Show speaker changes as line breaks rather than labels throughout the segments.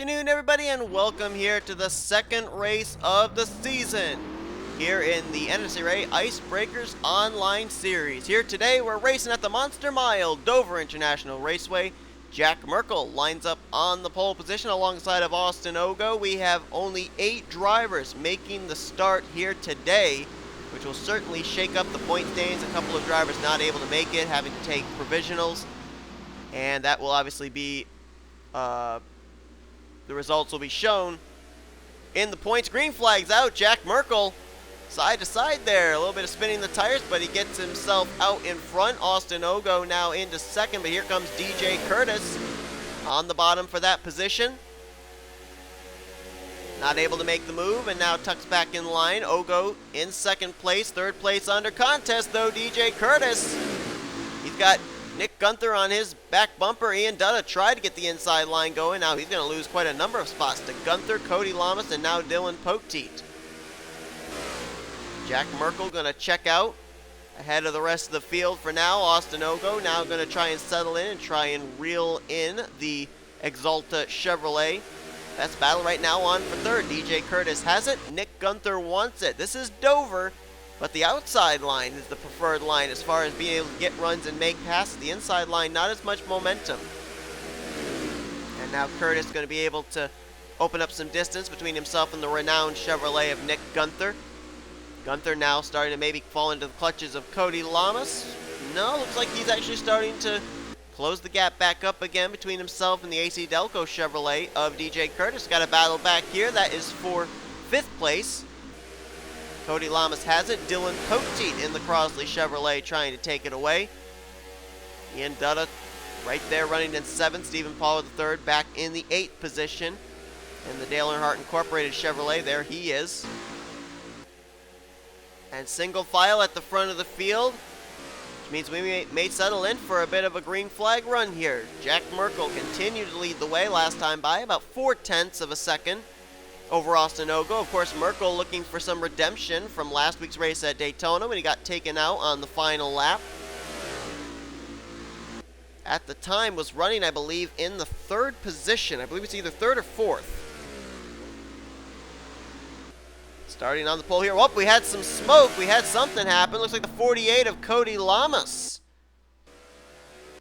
afternoon, everybody, and welcome here to the second race of the season here in the NNSCRA Icebreakers Online Series. Here today, we're racing at the Monster Mile Dover International Raceway. Jack Merkel lines up on the pole position alongside of Austin Ogo. We have only 8 drivers making the start here today, which will certainly shake up the point standings. A couple of drivers not able to make it, having to take provisionals, and that will obviously be the results will be shown in the points. Green flag's out. Jack Merkel side to side there. A little bit of spinning the tires, but he gets himself out in front. Austin Ogo now into second, but here comes DJ Curtis on the bottom for that position. Not able to make the move, and now tucks back in line. Ogo in second place. Third place under contest, though, DJ Curtis. He's got Nick Gunther on his back bumper. Ian Dutta tried to get the inside line going. Now he's going to lose quite a number of spots to Gunther, Cody Lamas, and now Dylan Poteet. Jack Merkel going to check out ahead of the rest of the field for now. Austin Ogo now going to try and settle in and try and reel in the Exalta Chevrolet. Best battle right now on for third. DJ Curtis has it. Nick Gunther wants it. This is Dover, but the outside line is the preferred line as far as being able to get runs and make passes. The inside line, not as much momentum. And now Curtis going to be able to open up some distance between himself and the renowned Chevrolet of Nick Gunther. Gunther now starting to maybe fall into the clutches of Cody Lamas. No, looks like he's actually starting to close the gap back up again between himself and the AC Delco Chevrolet of DJ Curtis. Got a battle back here. That is for 5th place. Cody Lamas has it. Dylan Poteet in the Crosley Chevrolet trying to take it away. Ian Dutta right there running in 7th. Stephen Paul with the 3rd back in the 8th position. And the Dale Earnhardt Incorporated Chevrolet, there he is. And single file at the front of the field, which means we may settle in for a bit of a green flag run here. Jack Merkel continued to lead the way last time by about 0.4 of a second over Austin Ogo. Of course, Merkel looking for some redemption from last week's race at Daytona when he got taken out on the final lap. At the time was running, I believe, in the 3rd position. I believe it's either 3rd or 4th. Starting on the pole here. Oh, we had some smoke. We had something happen. Looks like the 48 of Cody Lamas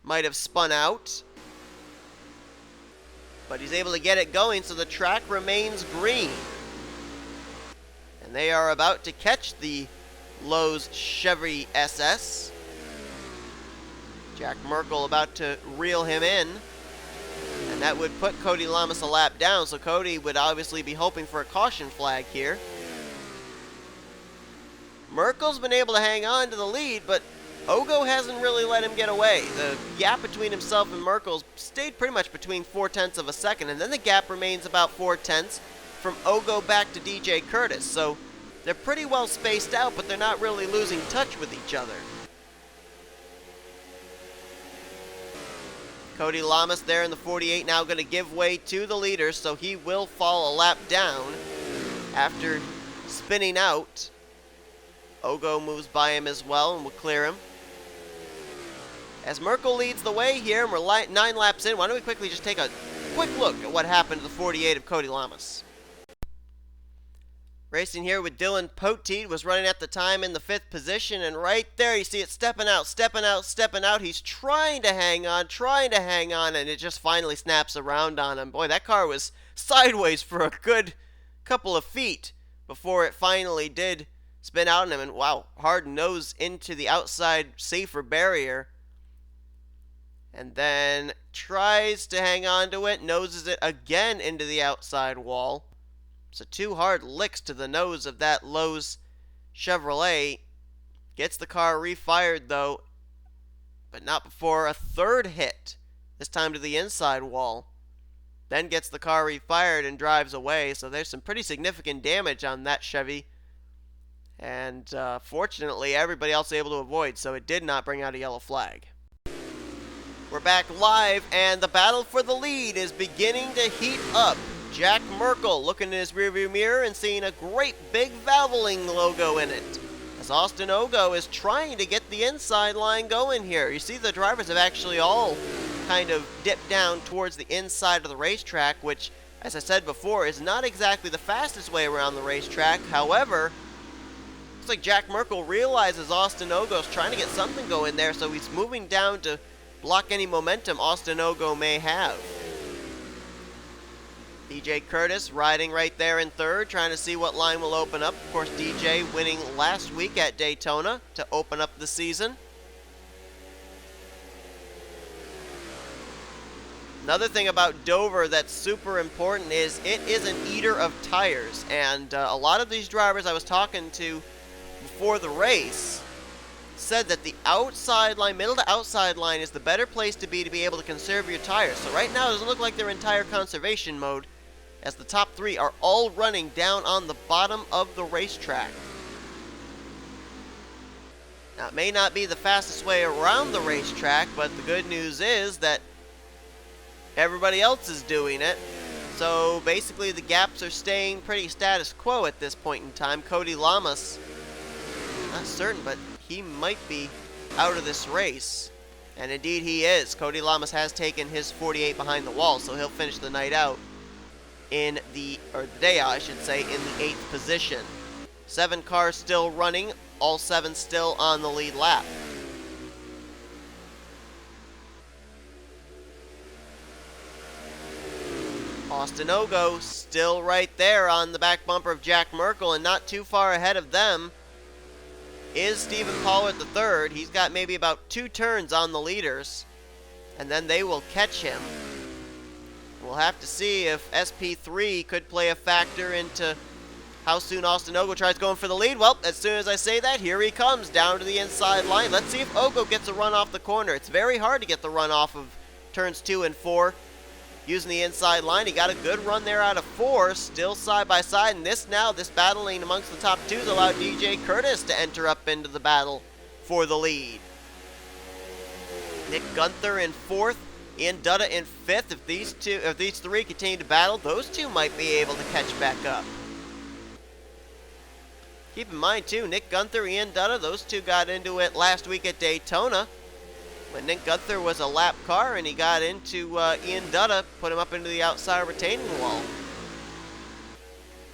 might have spun out. But he's able to get it going, so the track remains green. And they are about to catch the Lowe's Chevy SS. Jack Merkel about to reel him in. And that would put Cody Lamas a lap down, so Cody would obviously be hoping for a caution flag here. Merkel's been able to hang on to the lead, but Ogo hasn't really let him get away. The gap between himself and Merkel's stayed pretty much between 0.4 of a second, and then the gap remains about 0.4 from Ogo back to DJ Curtis. So they're pretty well spaced out, but they're not really losing touch with each other. Cody Lamas there in the 48 now going to give way to the leader, so he will fall a lap down after spinning out. Ogo moves by him as well and will clear him. As Merkel leads the way here, and we're 9 laps in, why don't we quickly just take a quick look at what happened to the 48 of Cody Lamas. Racing here with Dylan Poteet, was running at the time in the 5th position, and right there you see it stepping out, stepping out, stepping out. He's trying to hang on, and it just finally snaps around on him. Boy, that car was sideways for a good couple of feet before it finally did spin out on him, and wow, hard nose into the outside safer barrier. And then tries to hang on to it, noses it again into the outside wall. So 2 hard licks to the nose of that Lowe's Chevrolet. Gets the car refired though, but not before a 3rd hit, this time to the inside wall. Then gets the car refired and drives away, so there's some pretty significant damage on that Chevy. And fortunately, everybody else was able to avoid, so it did not bring out a yellow flag. We're back live, and the battle for the lead is beginning to heat up. Jack Merkel looking in his rearview mirror and seeing a great big Valvoline logo in it, as Austin Ogo is trying to get the inside line going here. You see the drivers have actually all kind of dipped down towards the inside of the racetrack, which as I said before, is not exactly the fastest way around the racetrack. However, looks like Jack Merkel realizes Austin Ogo's trying to get something going there, so he's moving down to block any momentum Austin Ogo may have. DJ Curtis riding right there in third, trying to see what line will open up. Of course, DJ winning last week at Daytona to open up the season. Another thing about Dover that's super important is it is an eater of tires, and a lot of these drivers I was talking to before the race said that the outside line, middle to outside line, is the better place to be able to conserve your tires. So right now it doesn't look like they're in tire conservation mode, as the top three are all running down on the bottom of the racetrack. Now, it may not be the fastest way around the racetrack, but the good news is that everybody else is doing it. So basically the gaps are staying pretty status quo at this point in time. Cody Lamas, not certain, but he might be out of this race. And indeed he is. Cody Lamas has taken his 48 behind the wall, so he'll finish the night out in the day out, I should say, in the 8th position. 7 cars still running, all 7 still on the lead lap. Austin Ogo still right there on the back bumper of Jack Merkel, and not too far ahead of them is Stephen Pollard III. He's got maybe about 2 turns on the leaders, and then they will catch him. We'll have to see if SP3 could play a factor into how soon Austin Ogo tries going for the lead. Well, as soon as I say that, here he comes down to the inside line. Let's see if Ogo gets a run off the corner. It's very hard to get the run off of turns 2 and 4 using the inside line. He got a good run there out of 4, still side by side, and this battling amongst the top 2s allowed DJ Curtis to enter up into the battle for the lead. Nick Gunther in 4th, Ian Dutta in 5th. If these 3 continue to battle, those 2 might be able to catch back up. Keep in mind too, Nick Gunther, Ian Dutta, those 2 got into it last week at Daytona. When Nick Gunther was a lap car and he got into Ian Dutta, put him up into the outside retaining wall.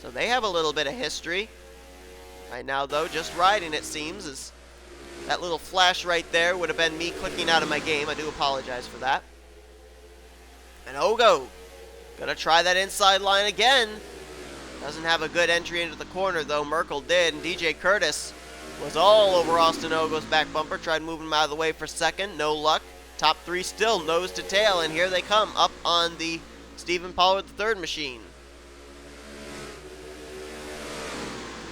So they have a little bit of history. Right now though, just riding it seems, is that little flash right there would have been me clicking out of my game. I do apologize for that. And Ogo, gonna try that inside line again. Doesn't have a good entry into the corner though, Merkel did, and DJ Curtis was all over Austin Ogo's back bumper, tried moving him out of the way for second, no luck. Top 3 still nose to tail, and here they come up on the Stephen Pollard III machine.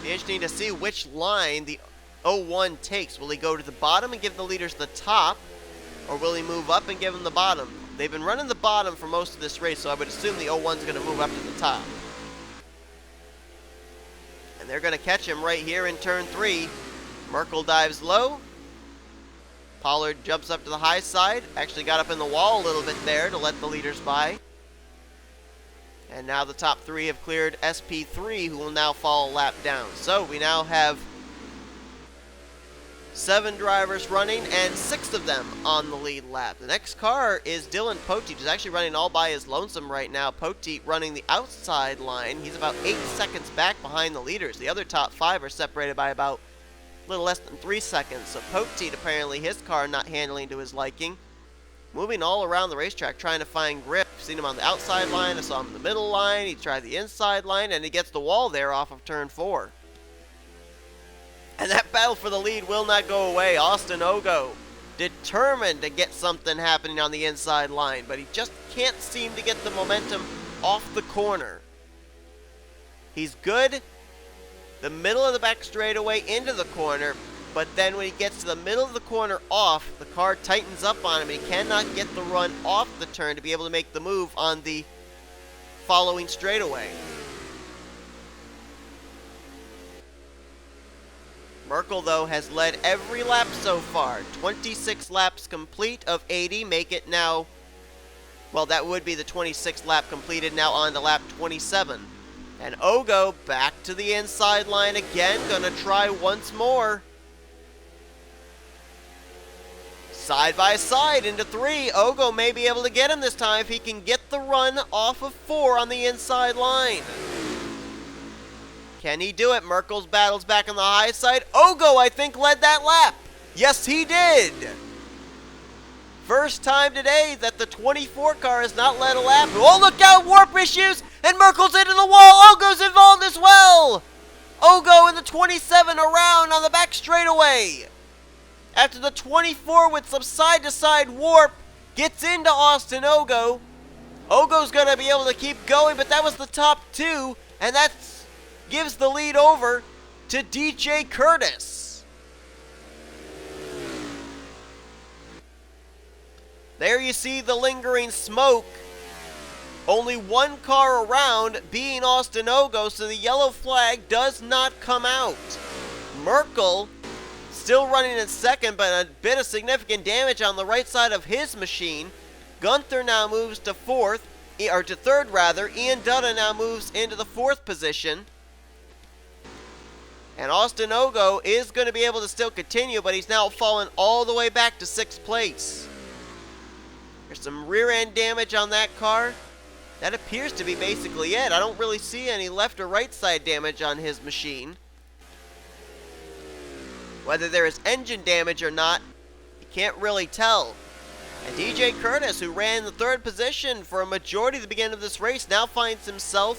Be interesting to see which line the 01 takes. Will he go to the bottom and give the leaders the top, or will he move up and give them the bottom? They've been running the bottom for most of this race, so I would assume the 01's going to move up to the top. And they're going to catch him right here in turn 3. Merkel dives low. Pollard jumps up to the high side. Actually got up in the wall a little bit there to let the leaders by. And now the top 3 have cleared SP3, who will now fall a lap down. So we now have 7 drivers running and 6 of them on the lead lap. The next car is Dylan Poteet, who's actually running all by his lonesome right now. Poteet running the outside line. He's about 8 seconds back behind the leaders. The other top 5 are separated by about a little less than 3 seconds. So Poteet, apparently his car not handling to his liking. Moving all around the racetrack trying to find grip. Seen him on the outside line, I saw him in the middle line, he tried the inside line, and he gets the wall there off of turn 4. And that battle for the lead will not go away. Austin Ogo determined to get something happening on the inside line, but he just can't seem to get the momentum off the corner. He's good the middle of the back straightaway into the corner, but then when he gets to the middle of the corner off, the car tightens up on him and he cannot get the run off the turn to be able to make the move on the following straightaway. Merkel, though, has led every lap so far. 26 laps complete of 80, make it now, well, that would be the 26th lap completed, now on to lap 27. And Ogo back to the inside line again, gonna try once more. Side by side into 3. Ogo may be able to get him this time if he can get the run off of 4 on the inside line. Can he do it? Merkel's battles back on the high side. Ogo, I think, led that lap. Yes, he did. First time today that the 24 car has not led a lap. Oh, look out, warp issues, and Merkel's into the wall. Ogo's involved as well. Ogo in the 27 around on the back straightaway. After the 24 with some side-to-side warp gets into Austin Ogo. Ogo's going to be able to keep going, but that was the top 2, and that gives the lead over to DJ Curtis. There you see the lingering smoke. Only one car around, being Austin Ogo, so the yellow flag does not come out. Merkel still running in second, but a bit of significant damage on the right side of his machine. Gunther now moves to third rather. Ian Dutta now moves into the 4th position. And Austin Ogo is going to be able to still continue, but he's now fallen all the way back to 6th place. There's some rear end damage on that car. That appears to be basically it. I don't really see any left or right side damage on his machine. Whether there is engine damage or not, you can't really tell. And DJ Curtis, who ran in the 3rd position for a majority of the beginning of this race, now finds himself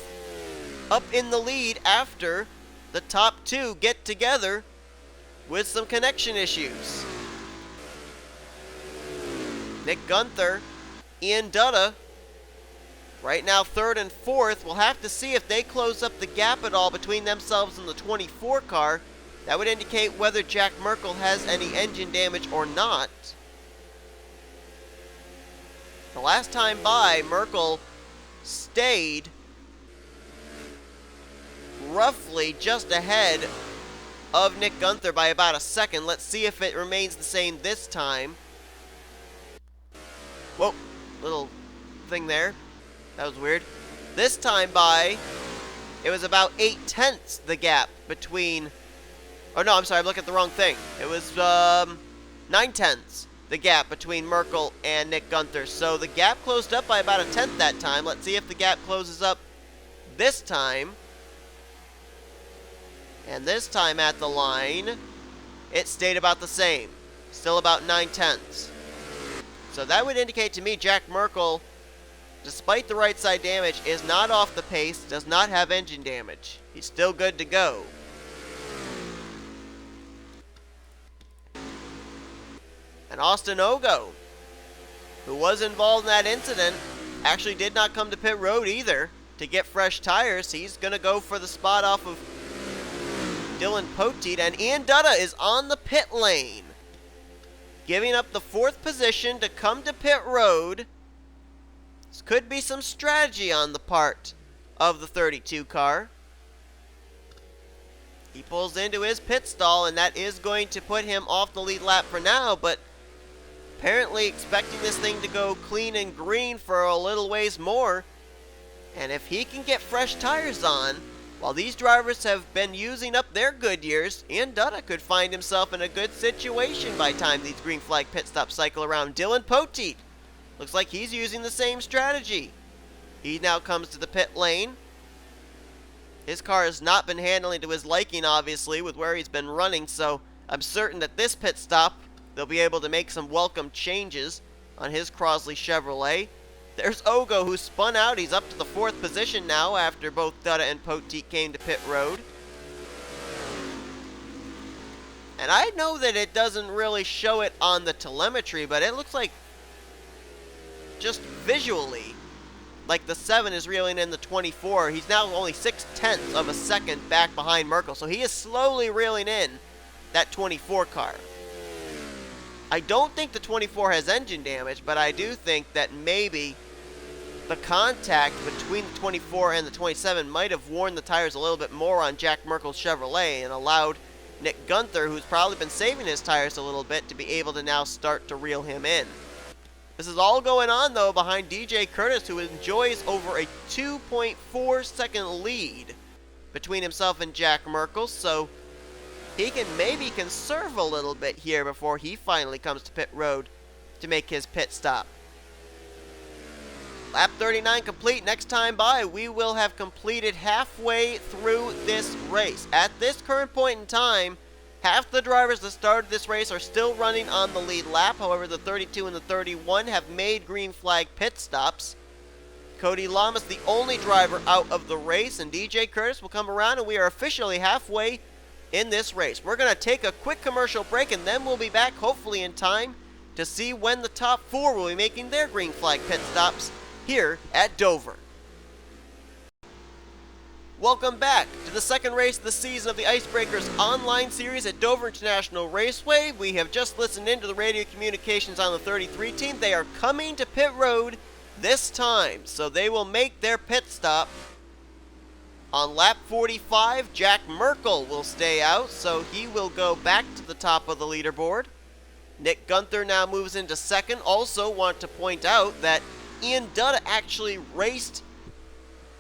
up in the lead after the top 2 get together with some connection issues. Nick Gunther, Ian Dutta, right now 3rd and 4th. We'll have to see if they close up the gap at all between themselves and the 24 car. That would indicate whether Jack Merkel has any engine damage or not. The last time by, Merkel stayed roughly just ahead of Nick Gunther by about a second. Let's see if it remains the same this time. Whoa, little thing there. That was weird. This time by, it was about 8/10 the gap between... Oh no, I'm sorry, I'm looking at the wrong thing. It was 9/10 the gap between Merkel and Nick Gunther. So the gap closed up by about 1/10 that time. Let's see if the gap closes up this time. And this time at the line, it stayed about the same. Still about 9/10. So that would indicate to me Jack Merkel, despite the right side damage, is not off the pace, does not have engine damage. He's still good to go. And Austin Ogo, who was involved in that incident, actually did not come to pit road either to get fresh tires. He's going to go for the spot off of Dylan Poteet, and Ian Dutta is on the pit lane, giving up the 4th position to come to pit road. This could be some strategy on the part of the 32 car. He pulls into his pit stall, and that is going to put him off the lead lap for now, but apparently expecting this thing to go clean and green for a little ways more. And if he can get fresh tires on, while these drivers have been using up their Goodyears, Ian Dutta could find himself in a good situation by the time these green flag pit stops cycle around. Dylan Poteet looks like he's using the same strategy. He now comes to the pit lane. His car has not been handling to his liking, obviously, with where he's been running, so I'm certain that this pit stop, they'll be able to make some welcome changes on his Crosley Chevrolet. There's Ogo, who spun out. He's up to the 4th position now after both Dutta and Poteet came to pit road. And I know that it doesn't really show it on the telemetry, but it looks like, just visually, like the 7 is reeling in the 24. He's now only 6/10 of a second back behind Merkel, so he is slowly reeling in that 24 car. I don't think the 24 has engine damage, but I do think that maybe the contact between the 24 and the 27 might have worn the tires a little bit more on Jack Merkel's Chevrolet and allowed Nick Gunther, who's probably been saving his tires a little bit, to be able to now start to reel him in. This is all going on, though, behind DJ Curtis, who enjoys over a 2.4 second lead between himself and Jack Merkel, so he can maybe conserve a little bit here before he finally comes to pit road to make his pit stop. Lap 39 complete. Next time by, we will have completed halfway through this race. At this current point in time, half the drivers that started this race are still running on the lead lap. However, the 32 and the 31 have made green flag pit stops. Cody Lamas, the only driver out of the race, and DJ Curtis will come around, and we are officially halfway in this race. We're going to take a quick commercial break, and then we'll be back, hopefully in time, to see when the top 4 will be making their green flag pit stops here at Dover. Welcome back to the second race of the season of the Icebreakers online series at Dover International Raceway. We have just listened into the radio communications on the 33 team. They are coming to pit road this time, so they will make their pit stop on lap 45. Jack Merkel will stay out, so he will go back to the top of the leaderboard. Nick Gunther now moves into second. Also want to point out that Ian Dutta actually raced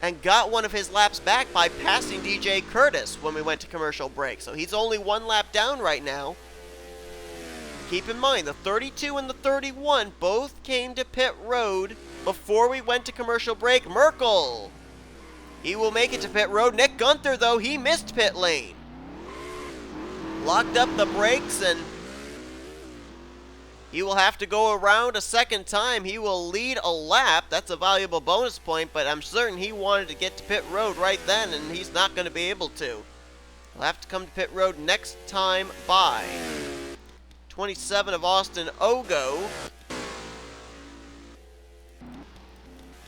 and got one of his laps back by passing DJ Curtis when we went to commercial break. So he's only 1 lap down right now. Keep in mind, the 32 and the 31 both came to pit road before we went to commercial break. Merkel, he will make it to pit road. Nick Gunther, though, he missed pit lane. Locked up the brakes, and he will have to go around a second time. He will lead a lap. That's a valuable bonus point, but I'm certain he wanted to get to pit road right then, and he's not going to be able to. He'll have to come to pit road next time by. 27 of Austin Ogo.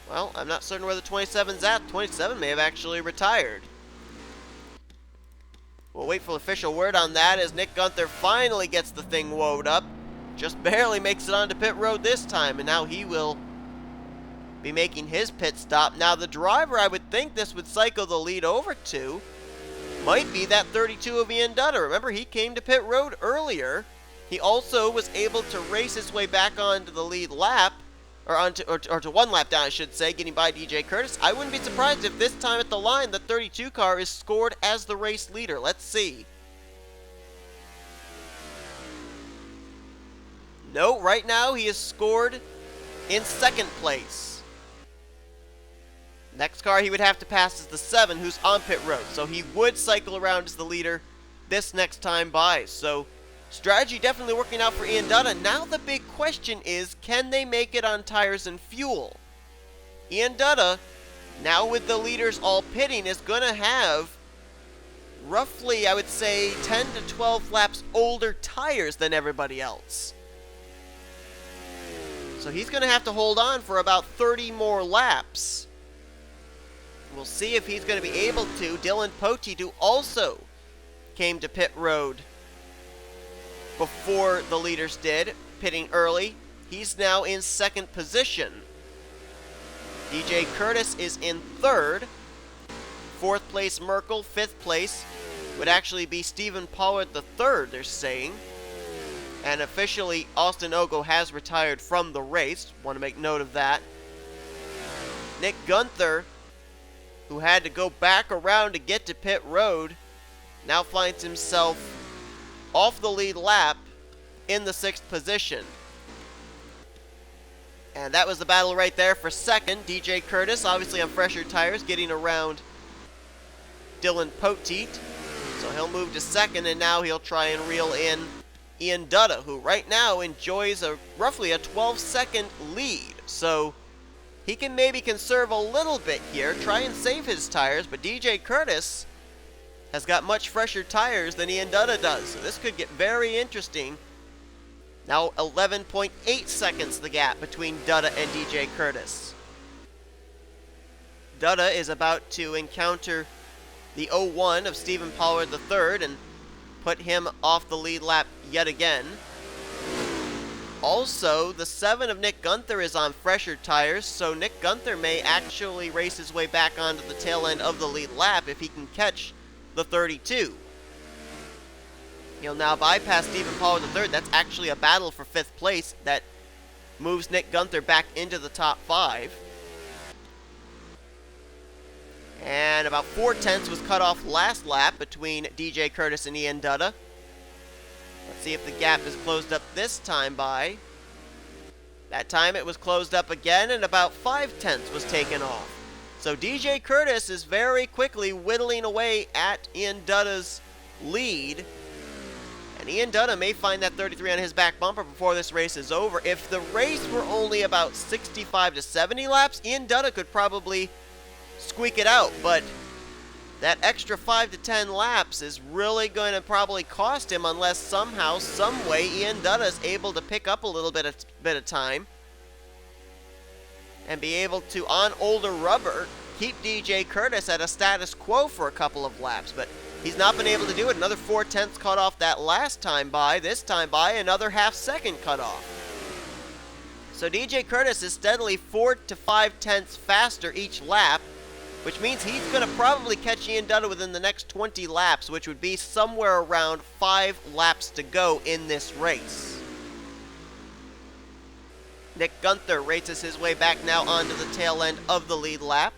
Well, I'm not certain where the 27's at. 27 may have actually retired. We'll wait for official word on that as Nick Gunther finally gets the thing woed up. Just barely makes it onto pit road this time, and now he will be making his pit stop. Now, the driver I would think this would cycle the lead over to might be that 32 of Ian Dutta. Remember, he came to pit road earlier. He also was able to race his way back onto the lead lap, or to 1 lap down, I should say, getting by DJ Curtis. I wouldn't be surprised if this time at the line, the 32 car is scored as the race leader. Let's see. No, right now he is scored in second place. Next car he would have to pass is the 7, who's on pit road. So he would cycle around as the leader this next time by. So strategy definitely working out for Ian Dutta. Now the big question is, can they make it on tires and fuel? Ian Dutta, now with the leaders all pitting, is going to have roughly, I would say, 10 to 12 laps older tires than everybody else. So he's going to have to hold on for about 30 more laps. We'll see if he's going to be able to. Dylan Poteet, who also came to pit road before the leaders did, pitting early. He's now in second position. DJ Curtis is in third. Fourth place Merkel. Fifth place would actually be Stephen Pollard the third, they're saying. And officially, Austin Ogo has retired from the race. Want to make note of that. Nick Gunther, who had to go back around to get to pit road, now finds himself off the lead lap in the 6th position. And that was the battle right there for second. DJ Curtis, obviously on fresher tires, getting around Dylan Poteet. So he'll move to second, and now he'll try and reel in Ian Dutta, who right now enjoys roughly a 12-second lead. So he can maybe conserve a little bit here, try and save his tires, but DJ Curtis has got much fresher tires than Ian Dutta does. So this could get very interesting. Now 11.8 seconds the gap between Dutta and DJ Curtis. Dutta is about to encounter the 01 of Stephen Pollard III and put him off the lead lap yet again. Also, the 7 of Nick Gunther is on fresher tires, so Nick Gunther may actually race his way back onto the tail end of the lead lap if he can catch the 32. He'll now bypass Stephen Pollard III. That's actually a battle for 5th place that moves Nick Gunther back into the top 5. And about 4/10 was cut off last lap between DJ Curtis and Ian Dutta. Let's see if the gap is closed up this time by. That time it was closed up again, and about 5/10 was taken off. So DJ Curtis is very quickly whittling away at Ian Dutta's lead. And Ian Dutta may find that 33 on his back bumper before this race is over. If the race were only about 65 to 70 laps, Ian Dutta could probably squeak it out. But that extra 5 to 10 laps is really going to probably cost him unless somehow, some way, Ian Dutta is able to pick up a little bit of time and be able to, on older rubber, keep DJ Curtis at a status quo for a couple of laps. But he's not been able to do it. Another 4/10 cut off that last time by. This time by another half-second cut off. So DJ Curtis is steadily 4 to 5/10 faster each lap, which means he's going to probably catch Ian Dutta within the next 20 laps, which would be somewhere around 5 laps to go in this race. Nick Gunther races his way back now onto the tail end of the lead lap.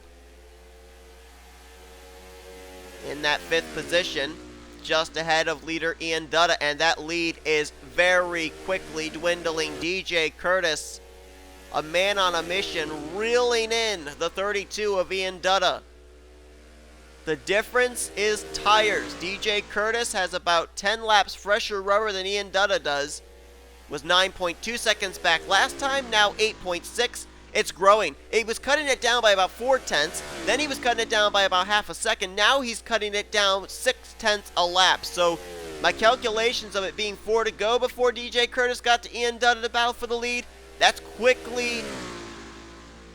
In that 5th position, just ahead of leader Ian Dutta, and that lead is very quickly dwindling. DJ Curtis, a man on a mission, reeling in the 32 of Ian Dutta. The difference is tires. DJ Curtis has about 10 laps fresher rubber than Ian Dutta does. Was 9.2 seconds back last time, now 8.6. It's growing. He was cutting it down by about 4/10, then he was cutting it down by about half a second. Now he's cutting it down 6/10 a lap. So my calculations of it being 4 to go before DJ Curtis got to Ian Dutta to battle for the lead, that's quickly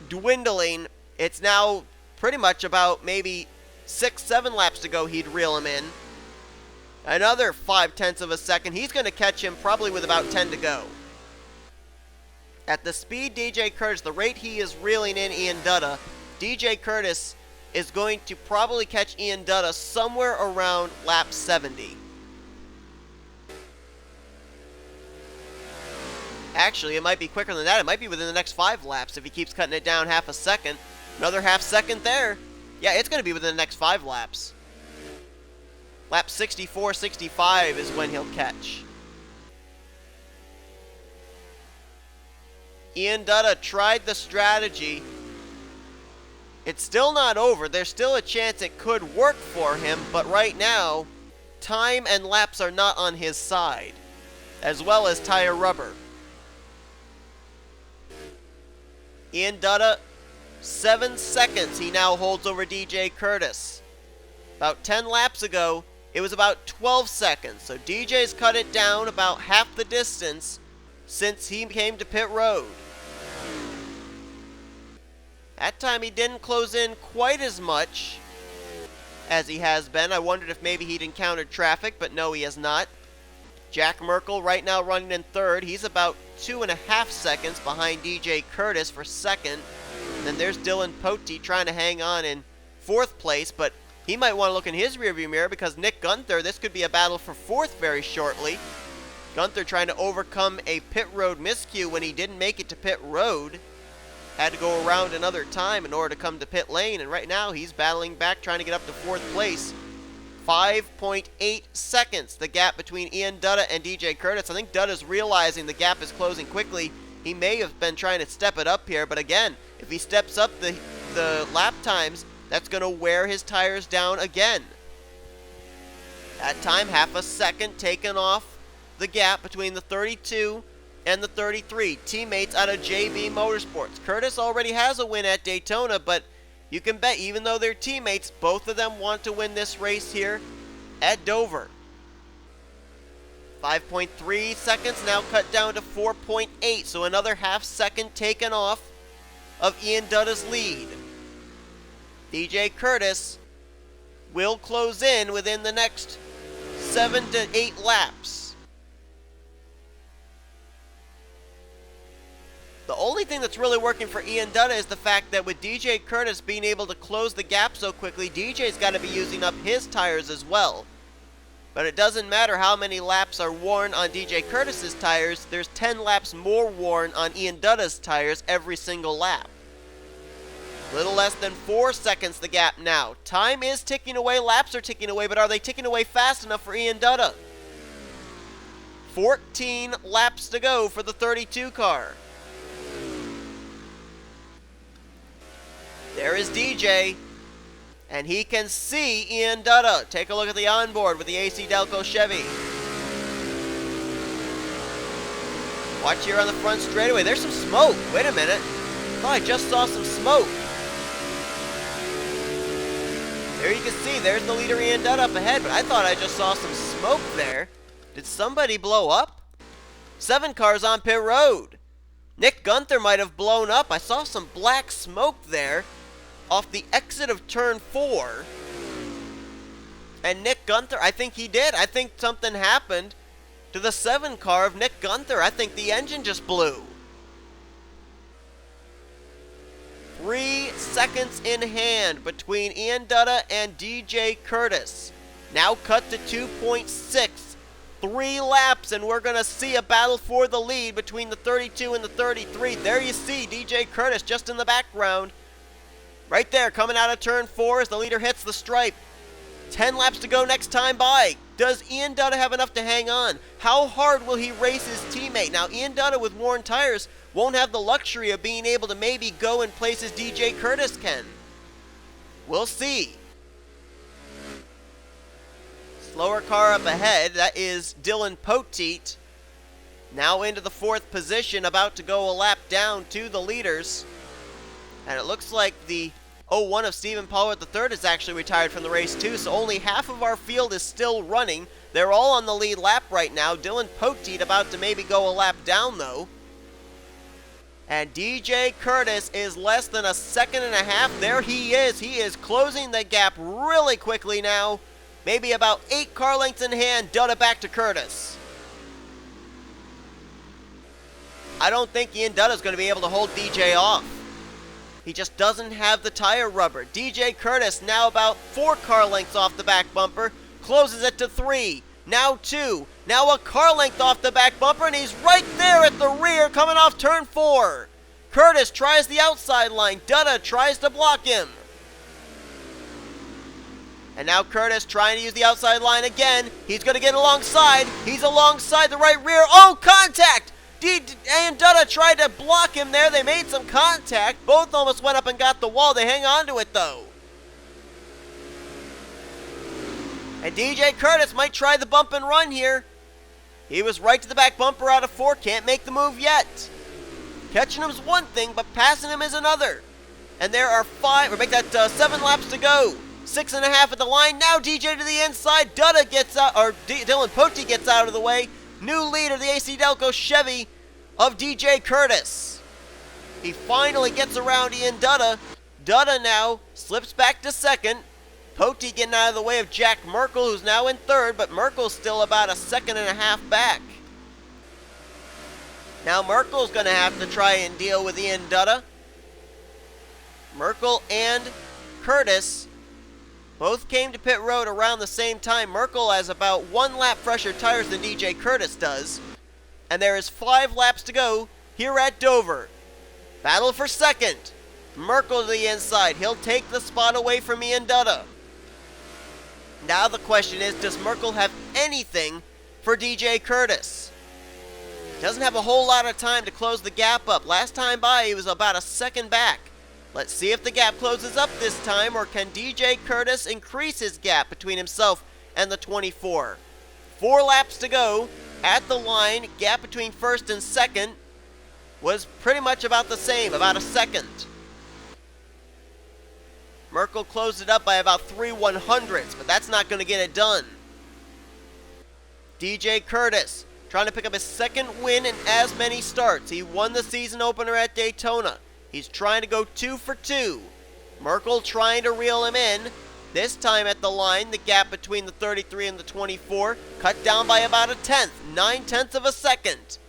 dwindling. It's now pretty much about maybe 6-7 laps to go, he'd reel him in. Another 5/10 of a second. He's going to catch him probably with about 10 to go. At the speed DJ Curtis, the rate he is reeling in Ian Dutta, DJ Curtis is going to probably catch Ian Dutta somewhere around lap 70. Actually, it might be quicker than that. It might be within the next 5 laps if he keeps cutting it down half a second. Another half second there. Yeah, it's going to be within the next 5 laps. Lap 64, 65 is when he'll catch. Ian Dutta tried the strategy. It's still not over. There's still a chance it could work for him, but right now, time and laps are not on his side, as well as tire rubber. Ian Dutta, 7 seconds he now holds over DJ Curtis. About 10 laps ago, it was about 12 seconds, so DJ's cut it down about half the distance since he came to pit road. That time he didn't close in quite as much as he has been. I wondered if maybe he'd encountered traffic, but no, he has not. Jack Merkel right now running in 3rd. He's about 2.5 seconds behind DJ Curtis for 2nd. Then there's Dylan Pote trying to hang on in 4th place, but he might want to look in his rearview mirror because Nick Gunther, this could be a battle for 4th very shortly. Gunther trying to overcome a pit road miscue when he didn't make it to pit road. Had to go around another time in order to come to pit lane, and right now he's battling back, trying to get up to 4th place. 5.8 seconds, the gap between Ian Dutta and DJ Curtis. I think Dutta's realizing the gap is closing quickly. He may have been trying to step it up here, but again, if he steps up the lap times, that's going to wear his tires down again. That time, half a second taken off the gap between the 32 and the 33. Teammates out of JB Motorsports. Curtis already has a win at Daytona, but you can bet, even though they're teammates, both of them want to win this race here at Dover. 5.3 seconds now cut down to 4.8, so another half second taken off of Ian Dutta's lead. DJ Curtis will close in within the next 7 to 8 laps. The only thing that's really working for Ian Dutta is the fact that with DJ Curtis being able to close the gap so quickly, DJ's got to be using up his tires as well. But it doesn't matter how many laps are worn on DJ Curtis's tires, there's 10 laps more worn on Ian Dutta's tires every single lap. Little less than 4 seconds the gap now. Time is ticking away, laps are ticking away, but are they ticking away fast enough for Ian Dutta? 14 laps to go for the 32 car. There is DJ. And he can see Ian Dutta. Take a look at the onboard with the AC Delco Chevy. Watch here on the front straightaway. There's some smoke. Wait a minute. I thought I just saw some smoke. There you can see, there's the leader Ian Dutta up ahead, but I thought I just saw some smoke there. Did somebody blow up? 7 cars on pit road. Nick Gunther might have blown up. I saw some black smoke there off the exit of turn 4. And Nick Gunther, I think he did. I think something happened to the 7 car of Nick Gunther. I think the engine just blew. 3 seconds in hand between Ian Dutta and DJ Curtis. Now cut to 2.6. 3 laps, and we're going to see a battle for the lead between the 32 and the 33. There you see DJ Curtis just in the background. Right there, coming out of turn 4 as the leader hits the stripe. 10 laps to go next time by. Does Ian Dutta have enough to hang on? How hard will he race his teammate? Now, Ian Dutta with worn tires won't have the luxury of being able to maybe go in places DJ Curtis can. We'll see. Slower car up ahead. That is Dylan Poteet. Now into the 4th position, about to go a lap down to the leaders. And it looks like the 01 of Stephen Pollard III is actually retired from the race too, so only half of our field is still running. They're all on the lead lap right now. Dylan Poteet about to maybe go a lap down though. And DJ Curtis is less than a second and a half. There he is. He is closing the gap really quickly now. Maybe about 8 car lengths in hand. Dutta back to Curtis. I don't think Ian Dutta is going to be able to hold DJ off. He just doesn't have the tire rubber. DJ Curtis now about 4 car lengths off the back bumper. Closes it to 3. Now 2. Now a car length off the back bumper, and he's right there at the rear coming off turn 4. Curtis tries the outside line. Dutta tries to block him. And now Curtis trying to use the outside line again. He's going to get alongside. He's alongside the right rear. Oh, contact! Ian Dutta tried to block him there. They made some contact. Both almost went up and got the wall. They hang on to it, though. And DJ Curtis might try the bump and run here. He was right to the back bumper out of 4. Can't make the move yet. Catching him's one thing, but passing him is another. And there are 7 laps to go. 6.5 at the line. Now DJ to the inside. Dutta gets out, or Dylan Poteet gets out of the way. New leader, the AC Delco Chevy of DJ Curtis. He finally gets around Ian Dutta. Dutta now slips back to 2nd. Poteet getting out of the way of Jack Merkel, who's now in 3rd, but Merkel's still about a 1.5 seconds back. Now Merkel's going to have to try and deal with Ian Dutta. Merkel and Curtis both came to pit road around the same time. Merkel has about 1 lap fresher tires than DJ Curtis does. And there is 5 laps to go here at Dover. Battle for 2nd. Merkel to the inside. He'll take the spot away from Ian Dutta. Now the question is, does Merkel have anything for DJ Curtis? Doesn't have a whole lot of time to close the gap up. Last time by, he was about a second back. Let's see if the gap closes up this time, or can DJ Curtis increase his gap between himself and the 24. 4 laps to go at the line. Gap between 1st and 2nd was pretty much about the same, about a second. Merkel closed it up by about 3/100ths, but that's not going to get it done. DJ Curtis trying to pick up his 2nd win in as many starts. He won the season opener at Daytona. He's trying to go 2 for 2. Merkel trying to reel him in. This time at the line, the gap between the 33 and the 24 cut down by about a 1/10, 9/10 of a second.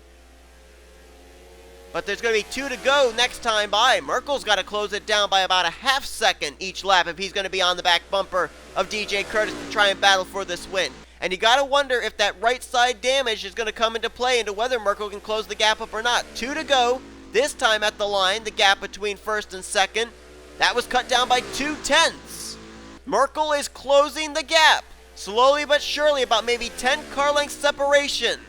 But there's going to be 2 to go next time by. Merkel's got to close it down by about a 1/2 second each lap if he's going to be on the back bumper of DJ Curtis to try and battle for this win. And you got to wonder if that right side damage is going to come into play into whether Merkel can close the gap up or not. 2 to go. This time at the line, the gap between 1st and 2nd, that was cut down by 2/10. Merkel is closing the gap, slowly but surely, about maybe 10 car lengths separation.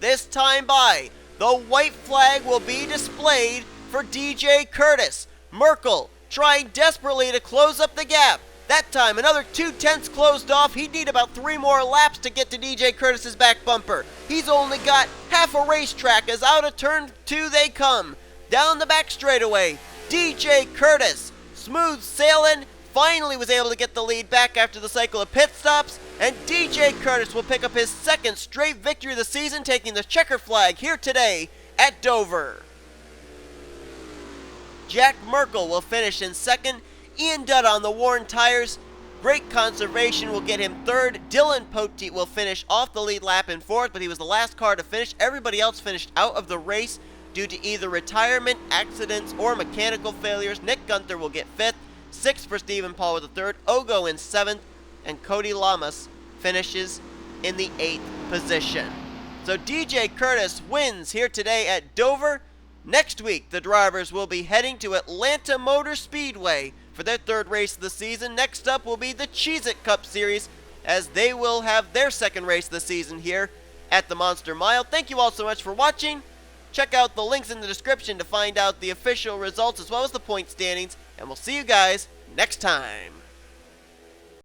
This time by, the white flag will be displayed for DJ Curtis. Merkel trying desperately to close up the gap. That time, another 2/10 closed off. He'd need about 3 more laps to get to DJ Curtis's back bumper. He's only got half a racetrack as out of turn 2 they come. Down the back straightaway, DJ Curtis, smooth sailing, finally was able to get the lead back after the cycle of pit stops, and DJ Curtis will pick up his second straight victory of the season, taking the checker flag here today at Dover. Jack Merkel will finish in second. Ian Dudd on the worn tires. Great conservation will get him third. Dylan Poteet will finish off the lead lap in fourth, but he was the last car to finish. Everybody else finished out of the race due to either retirement, accidents, or mechanical failures. Nick Gunther will get fifth. Sixth for Stephen Paul with the third. Ogo in seventh. And Cody Lamas finishes in the 8th position. So DJ Curtis wins here today at Dover. Next week, the drivers will be heading to Atlanta Motor Speedway for their third race of the season. Next up will be the Cheez-It Cup Series, as they will have their second race of the season here at the Monster Mile. Thank you all so much for watching. Check out the links in the description to find out the official results as well as the point standings, and we'll see you guys next time.